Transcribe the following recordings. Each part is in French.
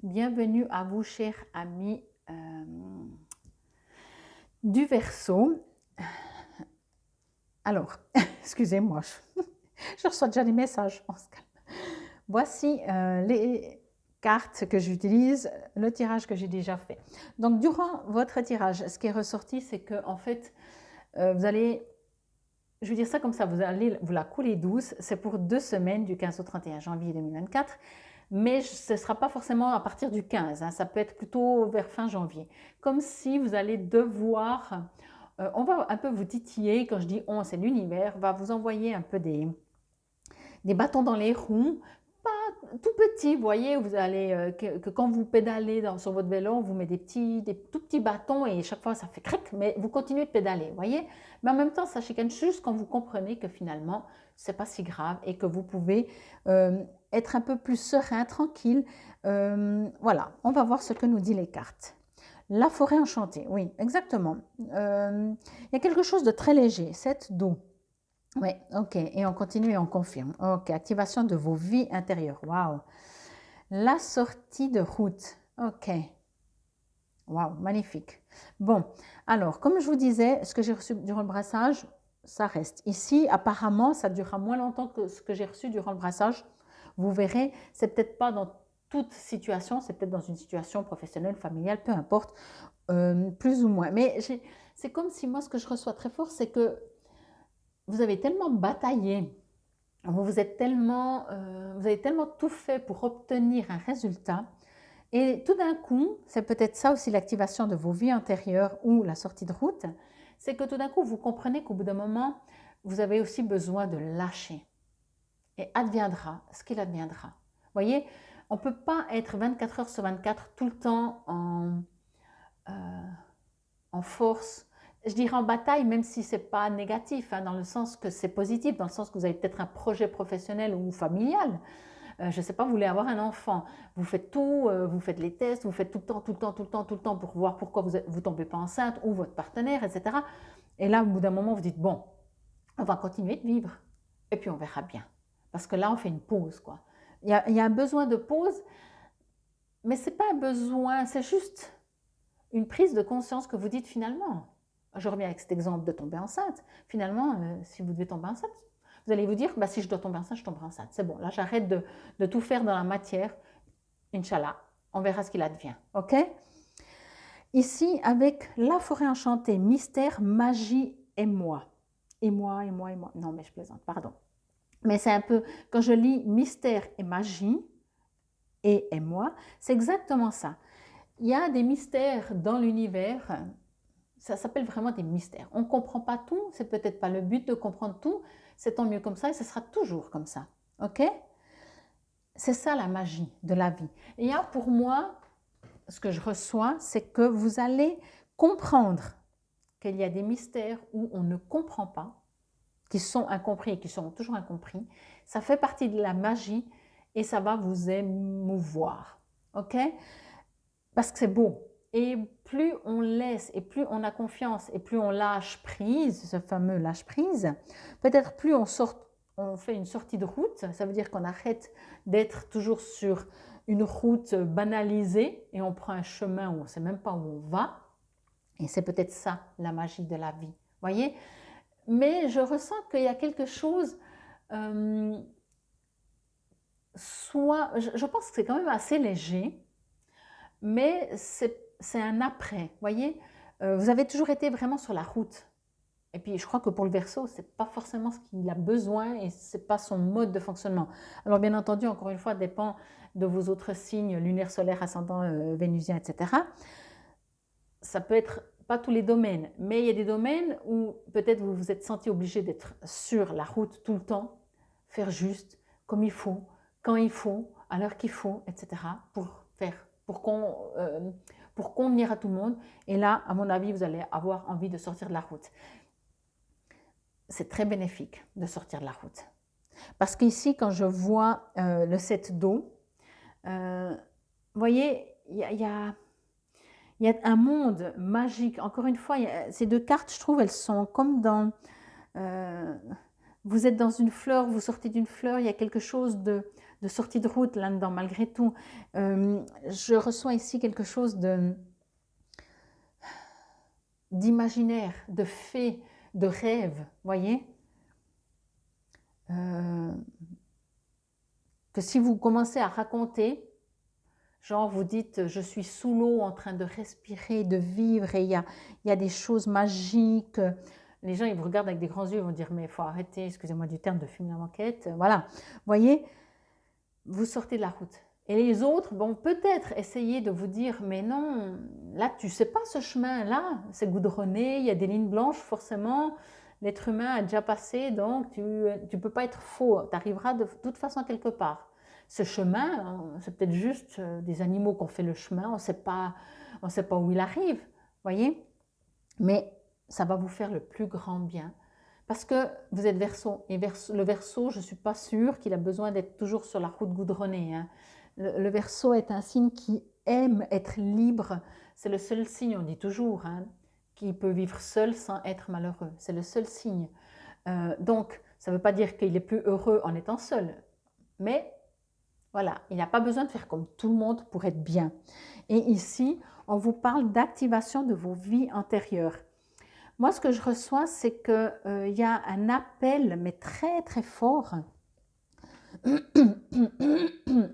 Bienvenue à vous, chers amis du Verseau. Alors, excusez-moi, je reçois déjà des messages. On se calme. Voici les cartes que j'utilise, le tirage que j'ai déjà fait. Donc, durant votre tirage, ce qui est ressorti, c'est que en fait, vous allez, je vais dire ça comme ça, vous allez vous la couler douce. C'est pour 2 semaines, du 15 au 31 janvier 2024. Mais ce ne sera pas forcément à partir du 15, hein, ça peut être plutôt vers fin janvier. Comme si vous allez devoir, on va un peu vous titiller, quand je dis on, c'est l'univers, va vous envoyer un peu des bâtons dans les roues, pas tout petits, vous voyez, vous allez, que quand vous pédalez sur votre vélo, on vous met des tout petits bâtons et chaque fois ça fait cric, mais vous continuez de pédaler, vous voyez. Mais en même temps, ça chicane juste quand vous comprenez que finalement, c'est pas si grave et que vous pouvez être un peu plus serein, tranquille. Voilà, on va voir ce que nous dit les cartes. La forêt enchantée, oui, exactement. Il y a quelque chose de très léger, 7 d'eau. Oui, ok. Et on continue et on confirme. Ok, activation de vos vies intérieures. Waouh. La sortie de route. Ok. Waouh, magnifique. Bon, alors, comme je vous disais, ce que j'ai reçu durant le brassage, ça reste. Ici, apparemment, ça durera moins longtemps que ce que j'ai reçu durant le brassage. Vous verrez, c'est peut-être pas dans toute situation, c'est peut-être dans une situation professionnelle, familiale, peu importe, plus ou moins. Mais c'est comme si moi, ce que je reçois très fort, c'est que vous avez tellement bataillé, vous avez tellement tout fait pour obtenir un résultat, et tout d'un coup, c'est peut-être ça aussi l'activation de vos vies antérieures ou la sortie de route, c'est que tout d'un coup, vous comprenez qu'au bout d'un moment, vous avez aussi besoin de lâcher. Et adviendra ce qu'il adviendra. Vous voyez, on ne peut pas être 24 heures sur 24 tout le temps en force, je dirais en bataille, même si ce n'est pas négatif, hein, dans le sens que c'est positif, dans le sens que vous avez peut-être un projet professionnel ou familial. Je ne sais pas, vous voulez avoir un enfant, vous faites tout, vous faites les tests, vous faites tout le temps pour voir pourquoi vous ne tombez pas enceinte ou votre partenaire, etc. Et là, au bout d'un moment, vous dites, bon, on va continuer de vivre et puis on verra bien. Parce que là, on fait une pause, quoi. Il y a un besoin de pause, mais ce n'est pas un besoin, c'est juste une prise de conscience que vous dites finalement. Je reviens avec cet exemple de tomber enceinte. Finalement, si vous devez tomber enceinte, vous allez vous dire, bah, si je dois tomber enceinte, je tomberai enceinte. C'est bon, là j'arrête de tout faire dans la matière. Inch'Allah, on verra ce qu'il advient. Ok? Ici, avec la forêt enchantée, mystère, magie et moi. Et moi, et moi, et moi. Non, mais je plaisante, pardon. Mais c'est un peu, quand je lis mystère et magie, et moi, c'est exactement ça. Il y a des mystères dans l'univers, ça s'appelle vraiment des mystères. On ne comprend pas tout, c'est peut-être pas le but de comprendre tout, c'est tant mieux comme ça et ce sera toujours comme ça. Ok? C'est ça la magie de la vie. Et il y a pour moi, ce que je reçois, c'est que vous allez comprendre qu'il y a des mystères où on ne comprend pas, qui sont incompris et qui seront toujours incompris. Ça fait partie de la magie et ça va vous émouvoir. Ok? Parce que c'est beau. Et plus on laisse, et plus on a confiance, et plus on lâche prise, ce fameux lâche prise, peut-être plus on fait une sortie de route, ça veut dire qu'on arrête d'être toujours sur une route banalisée et on prend un chemin où on ne sait même pas où on va. Et c'est peut-être ça la magie de la vie. Voyez? Mais je ressens qu'il y a quelque chose, je pense que c'est quand même assez léger, mais c'est un après, voyez. Vous avez toujours été vraiment sur la route. Et puis, je crois que pour le Verseau, ce n'est pas forcément ce qu'il a besoin et ce n'est pas son mode de fonctionnement. Alors, bien entendu, encore une fois, dépend de vos autres signes lunaire, solaire, ascendant, vénusien, etc. Ça peut être pas tous les domaines, mais il y a des domaines où peut-être vous vous êtes senti obligé d'être sur la route tout le temps, faire juste, comme il faut, quand il faut, à l'heure qu'il faut, etc. pour convenir à tout le monde. Et là, à mon avis, vous allez avoir envie de sortir de la route. C'est très bénéfique de sortir de la route. Parce qu'ici, quand je vois le 7 d'eau, vous voyez, il y a un monde magique. Encore une fois, ces deux cartes, je trouve, elles sont comme dans... vous êtes dans une fleur, vous sortez d'une fleur, il y a quelque chose de de sortie de route là-dedans, malgré tout. Je reçois ici quelque chose d'imaginaire, de fait, de rêve, voyez. Que si vous commencez à raconter, genre vous dites je suis sous l'eau en train de respirer, de vivre et il y a des choses magiques. Les gens ils vous regardent avec des grands yeux, ils vont dire mais il faut arrêter, excusez-moi du terme, de fumer la moquette. Voilà, voyez, vous sortez de la route. Et les autres vont peut-être essayer de vous dire mais non, là tu sais pas ce chemin-là, c'est goudronné, il y a des lignes blanches forcément. L'être humain a déjà passé, donc tu ne peux pas être faux, tu arriveras de toute façon quelque part. Ce chemin, c'est peut-être juste des animaux qui ont fait le chemin, on ne sait pas où il arrive, voyez. Mais ça va vous faire le plus grand bien. Parce que vous êtes Verseau, et le Verseau, je ne suis pas sûre qu'il a besoin d'être toujours sur la route goudronnée. Hein. Le Verseau est un signe qui aime être libre, c'est le seul signe, on dit toujours, hein, qui peut vivre seul sans être malheureux. C'est le seul signe. Donc, ça ne veut pas dire qu'il est plus heureux en étant seul. Mais voilà, il n'a pas besoin de faire comme tout le monde pour être bien. Et ici, on vous parle d'activation de vos vies antérieures. Moi, ce que je reçois, c'est qu'il y a un appel, mais très très fort.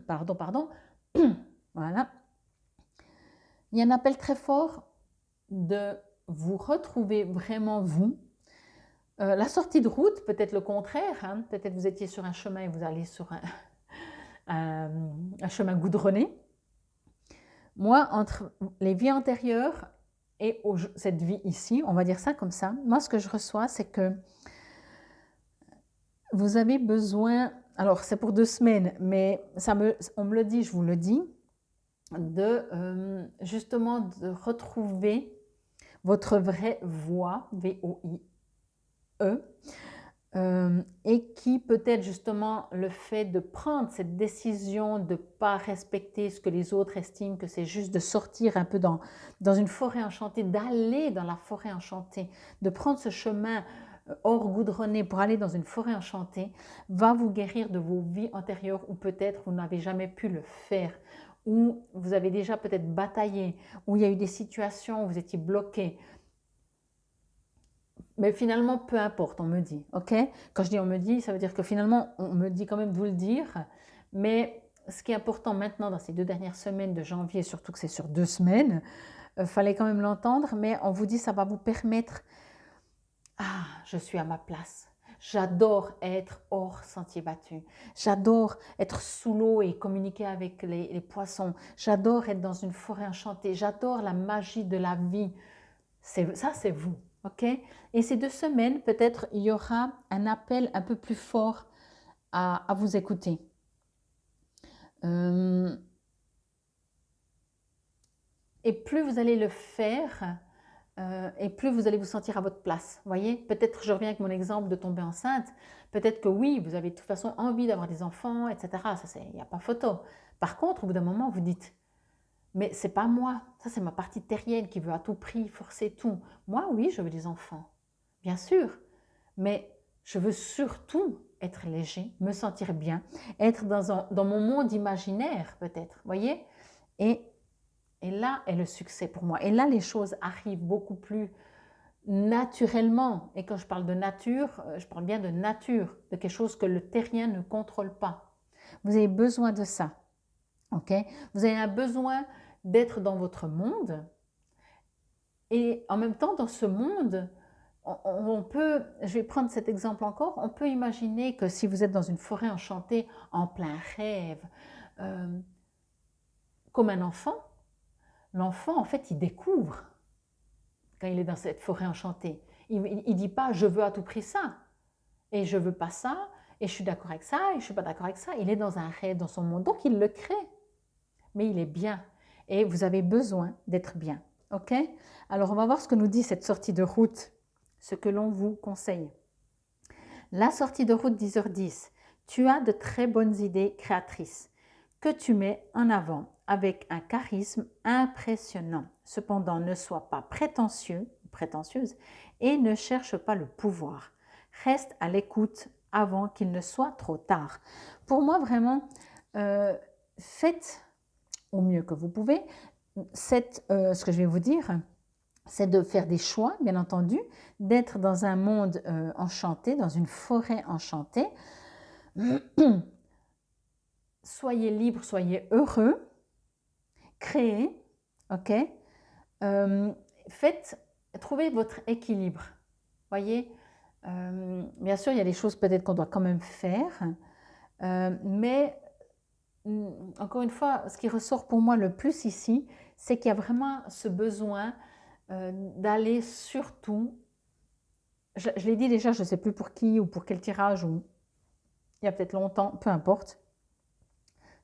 Pardon. Voilà. Il y a un appel très fort de vous retrouver vraiment vous. La sortie de route, peut-être le contraire. Hein. Peut-être vous étiez sur un chemin et vous allez sur un chemin goudronné. Moi, entre les vies antérieures et cette vie ici, on va dire ça comme ça, moi, ce que je reçois, c'est que vous avez besoin, alors c'est pour 2 semaines, mais on me le dit, je vous le dis, justement de retrouver votre vraie voix, V-O-I-E, et qui peut-être justement le fait de prendre cette décision de ne pas respecter ce que les autres estiment que c'est juste de sortir un peu dans une forêt enchantée, d'aller dans la forêt enchantée, de prendre ce chemin hors goudronné pour aller dans une forêt enchantée, va vous guérir de vos vies antérieures où peut-être vous n'avez jamais pu le faire, où vous avez déjà peut-être bataillé, où il y a eu des situations où vous étiez bloqué. Mais finalement, peu importe, on me dit, ok? Quand je dis on me dit, ça veut dire que finalement, on me dit quand même de vous le dire. Mais ce qui est important maintenant, dans ces 2 dernières semaines de janvier, surtout que c'est sur 2 semaines, fallait quand même l'entendre, mais on vous dit ça va vous permettre, ah, je suis à ma place. J'adore être hors sentier battu. J'adore être sous l'eau et communiquer avec les poissons. J'adore être dans une forêt enchantée. J'adore la magie de la vie. Ça, c'est vous. Ok? Et ces 2 semaines, peut-être, il y aura un appel un peu plus fort à vous écouter. Et plus vous allez le faire, et plus vous allez vous sentir à votre place. Voyez, peut-être, je reviens avec mon exemple de tomber enceinte, peut-être que oui, vous avez de toute façon envie d'avoir des enfants, etc. Ça, il n'y a pas photo. Par contre, au bout d'un moment, vous dites, mais c'est pas moi, ça c'est ma partie terrienne qui veut à tout prix forcer tout. Moi, oui, je veux des enfants, bien sûr, mais je veux surtout être léger, me sentir bien, être dans mon monde imaginaire peut-être, voyez. Et là est le succès pour moi. Et là, les choses arrivent beaucoup plus naturellement. Et quand je parle de nature, je parle bien de nature, de quelque chose que le terrien ne contrôle pas. Vous avez besoin de ça, ok? Vous avez un besoin d'être dans votre monde. Et en même temps, dans ce monde, on peut, je vais prendre cet exemple encore, on peut imaginer que si vous êtes dans une forêt enchantée, en plein rêve, comme un enfant, l'enfant, en fait, il découvre quand il est dans cette forêt enchantée. Il ne dit pas « je veux à tout prix ça » et « je ne veux pas ça » et « je suis d'accord avec ça » et « je ne suis pas d'accord avec ça ». Il est dans un rêve, dans son monde. Donc, il le crée. Mais il est bien. Et vous avez besoin d'être bien. Ok? Alors, on va voir ce que nous dit cette sortie de route, ce que l'on vous conseille. La sortie de route 10h10. Tu as de très bonnes idées créatrices que tu mets en avant avec un charisme impressionnant. Cependant, ne sois pas prétentieux ou prétentieuse et ne cherche pas le pouvoir. Reste à l'écoute avant qu'il ne soit trop tard. Pour moi, vraiment, Faites au mieux que vous pouvez. Ce que je vais vous dire, c'est de faire des choix, bien entendu, d'être dans un monde enchanté, dans une forêt enchantée. Soyez libre, soyez heureux, créez, ok? Trouvez votre équilibre. Voyez, bien sûr, il y a des choses peut-être qu'on doit quand même faire, mais encore une fois, ce qui ressort pour moi le plus ici, c'est qu'il y a vraiment ce besoin d'aller surtout, je l'ai dit déjà, je ne sais plus pour qui ou pour quel tirage, ou il y a peut-être longtemps, peu importe,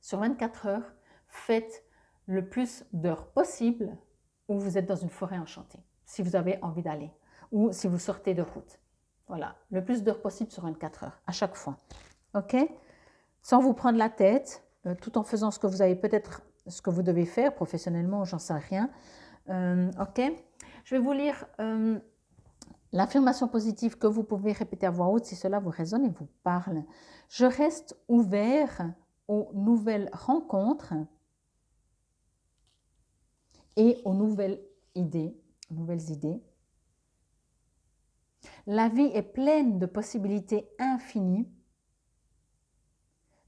sur 24 heures, faites le plus d'heures possible où vous êtes dans une forêt enchantée, si vous avez envie d'aller, ou si vous sortez de route. Voilà, le plus d'heures possible sur 24 heures, à chaque fois. OK? Sans vous prendre la tête, tout en faisant ce que vous avez peut-être, ce que vous devez faire professionnellement, j'en sais rien. OK? Je vais vous lire l'affirmation positive que vous pouvez répéter à voix haute si cela vous résonne et vous parle. Je reste ouvert aux nouvelles rencontres et aux nouvelles idées. La vie est pleine de possibilités infinies.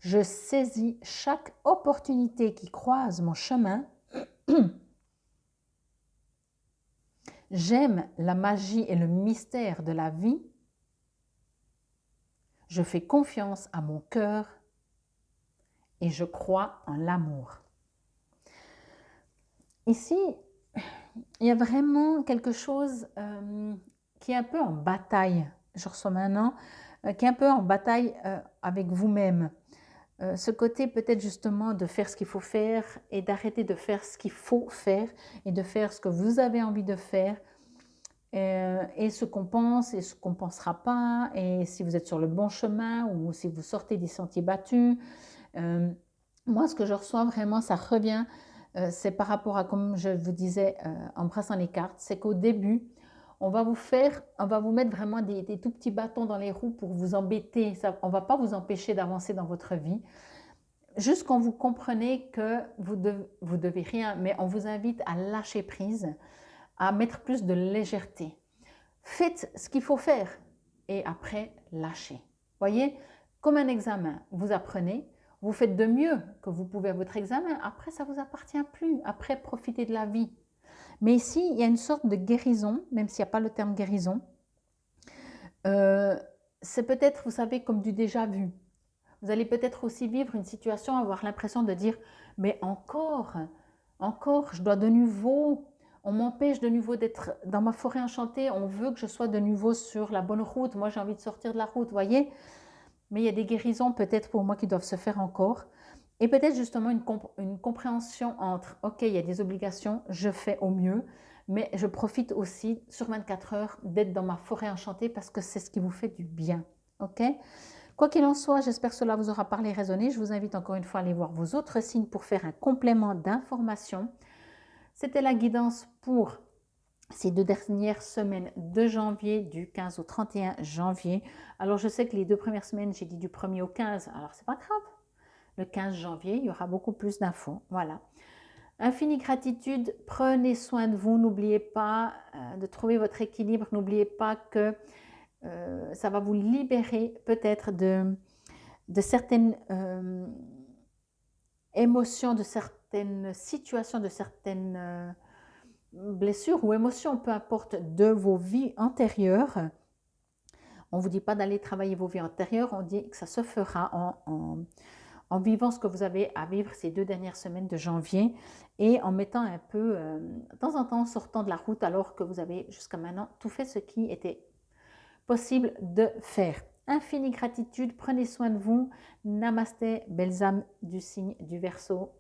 Je saisis chaque opportunité qui croise mon chemin. J'aime la magie et le mystère de la vie. Je fais confiance à mon cœur et je crois en l'amour. Ici, il y a vraiment quelque chose qui est un peu en bataille, je ressens maintenant, qui est un peu en bataille avec vous-même. Ce côté peut-être justement de faire ce qu'il faut faire et d'arrêter de faire ce qu'il faut faire et de faire ce que vous avez envie de faire et ce qu'on pense et ce qu'on ne pensera pas et si vous êtes sur le bon chemin ou si vous sortez des sentiers battus. Moi, ce que je reçois vraiment, ça revient, c'est par rapport à, comme je vous disais en brassant les cartes, c'est qu'au début, on va vous mettre vraiment des tout petits bâtons dans les roues pour vous embêter. Ça, on ne va pas vous empêcher d'avancer dans votre vie. Juste quand vous comprenez que vous devez rien, mais on vous invite à lâcher prise, à mettre plus de légèreté. Faites ce qu'il faut faire et après, lâchez. Voyez, comme un examen, vous apprenez, vous faites de mieux que vous pouvez à votre examen. Après, ça ne vous appartient plus. Après, profitez de la vie. Mais ici, il y a une sorte de guérison, même s'il n'y a pas le terme guérison. C'est peut-être, vous savez, comme du déjà vu. Vous allez peut-être aussi vivre une situation, avoir l'impression de dire « mais encore, je dois de nouveau, on m'empêche de nouveau d'être dans ma forêt enchantée, on veut que je sois de nouveau sur la bonne route, moi j'ai envie de sortir de la route, voyez ?» Mais il y a des guérisons peut-être pour moi qui doivent se faire encore. Et peut-être justement une compréhension entre « ok, il y a des obligations, je fais au mieux, mais je profite aussi sur 24 heures d'être dans ma forêt enchantée parce que c'est ce qui vous fait du bien. » Ok ? Quoi qu'il en soit, j'espère que cela vous aura parlé et résonné. Je vous invite encore une fois à aller voir vos autres signes pour faire un complément d'information. C'était la guidance pour ces 2 dernières semaines de janvier, du 15 au 31 janvier. Alors, je sais que les 2 premières semaines, j'ai dit du 1er au 15. Alors, c'est pas grave. Le 15 janvier, il y aura beaucoup plus d'infos. Voilà. Infinie gratitude. Prenez soin de vous. N'oubliez pas de trouver votre équilibre. N'oubliez pas que ça va vous libérer peut-être de certaines émotions, de certaines situations, de certaines blessures ou émotions, peu importe, de vos vies antérieures. On ne vous dit pas d'aller travailler vos vies antérieures, on dit que ça se fera en vivant ce que vous avez à vivre ces 2 dernières semaines de janvier et en mettant un peu, de temps en temps, sortant de la route alors que vous avez jusqu'à maintenant tout fait ce qui était possible de faire. Infinie gratitude, prenez soin de vous. Namasté, belles âmes du signe du Verseau.